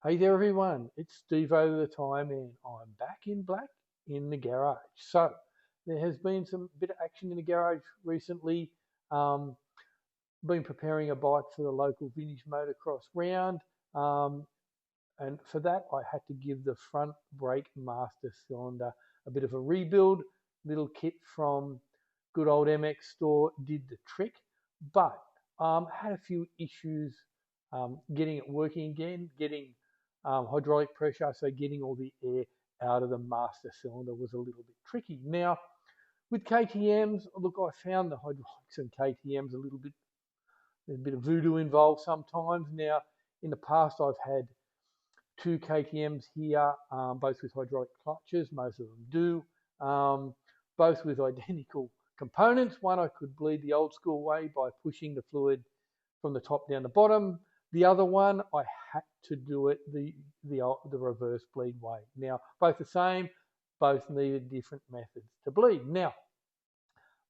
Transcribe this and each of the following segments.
Hey there everyone, it's Steve over the time and I'm back in black in the garage. So there has been some bit of action in the garage recently. Um, been preparing a bike for the local vintage motocross round, um, and for that I had to give the front brake master cylinder a bit of a rebuild. Little kit from good old MX store did the trick, but had a few issues getting it working again, getting hydraulic pressure, so getting all the air out of the master cylinder was a little bit tricky. Now, with KTMs, look, I found the hydraulics and KTMs there's a bit of voodoo involved sometimes. Now, in the past, I've had two KTMs here, both with hydraulic clutches, most of them do, both with identical components. One I could bleed the old school way by pushing the fluid from the top down the bottom. The other one I had to do it the reverse bleed way. Now both the same, both needed different methods to bleed. Now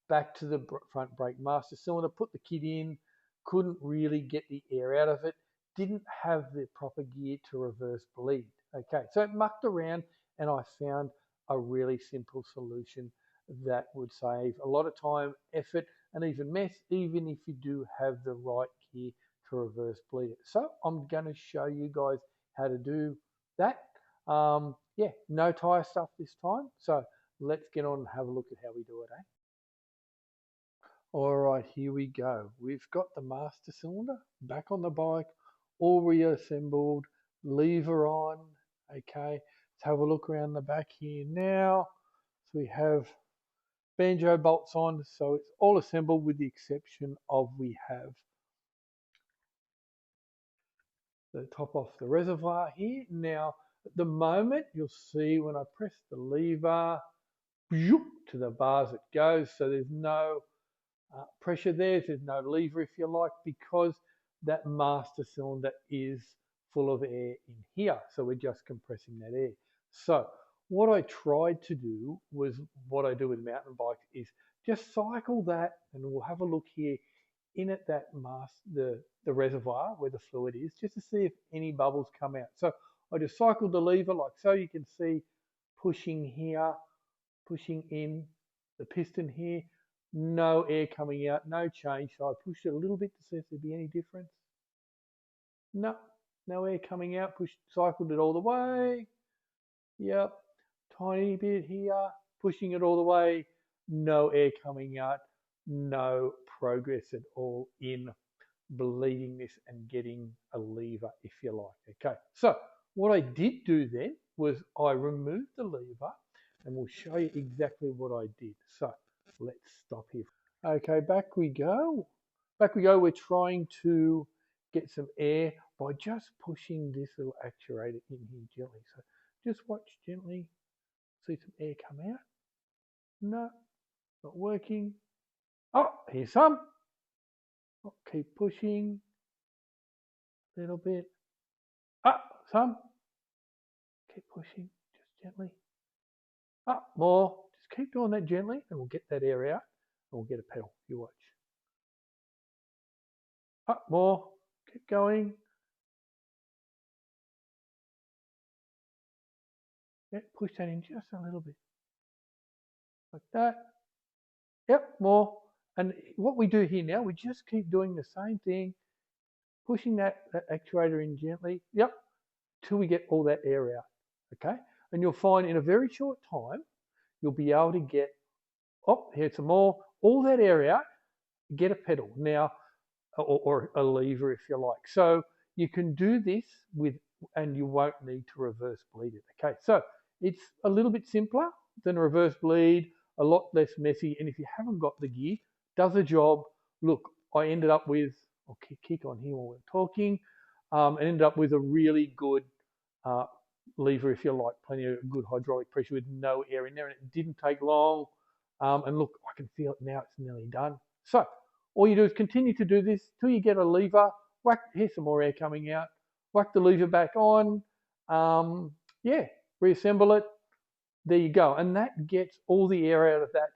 back to the front brake master cylinder, put the kit in, couldn't really get the air out of it, didn't have the proper gear to reverse bleed. Okay, so it mucked around and I found a really simple solution that would save a lot of time, effort, and even mess, even if you do have the right gear to reverse bleed it. So I'm going to show you guys how to do that. Yeah, no tire stuff this time. So let's get on and have a look at how we do it, eh? All right, here we go. We've got the master cylinder back on the bike, all reassembled, lever on. Okay, let's have a look around the back here now. So we have banjo bolts on, so it's all assembled with the exception of we have the top off the reservoir here. Now, at the moment, you'll see when I press the lever, to the bars it goes, so there's no pressure there's no lever if you like, because that master cylinder is full of air in here, so we're just compressing that air. So what I tried to do was what I do with mountain bikes is just cycle that, and we'll have a look here in at that the reservoir where the fluid is, just to see if any bubbles come out. So I just cycled the lever like so. You can see pushing here, pushing in the piston here, no air coming out, no change. So I pushed it a little bit to see if there'd be any difference. No, no air coming out. Cycled it all the way. Yep, tiny bit here, pushing it all the way. No air coming out, no progress at all in bleeding this and getting a lever, if you like. Okay, so what I did do then was I removed the lever, and we'll show you exactly what I did. So let's stop here. Okay, back we go. Back we go. We're trying to get some air by just pushing this little actuator in here gently. So just watch gently. See some air come out. No, not working. Oh, here's some. Oh, keep pushing a little bit. Ah, some. Keep pushing just gently. Ah, more. Just keep doing that gently and we'll get that air out and we'll get a pedal. You watch. Ah, more. Keep going. Yeah, push that in just a little bit. Like that. Yep, more. And what we do here now, we just keep doing the same thing, pushing that actuator in gently. Yep, till we get all that air out. Okay. And you'll find in a very short time, you'll be able to get, oh, here's some more, all that air out, get a pedal now, or a lever if you like. So you can do this and you won't need to reverse bleed it. Okay, so it's a little bit simpler than reverse bleed, a lot less messy, and if you haven't got the gear, does the job. Look, I ended up with, I'll kick on here while we're talking, and ended up with a really good uh, lever, if you like, plenty of good hydraulic pressure with no air in there, and it didn't take long. And look, I can feel it now, it's nearly done. So all you do is continue to do this till you get a lever, whack, here's some more air coming out, whack the lever back on, yeah, reassemble it, there you go. And that gets all the air out of that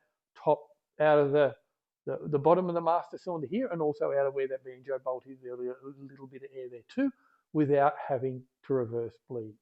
top, out of the bottom of the master cylinder here, and also out of where that banjo bolt is, there's a little bit of air there too, without having to reverse bleed.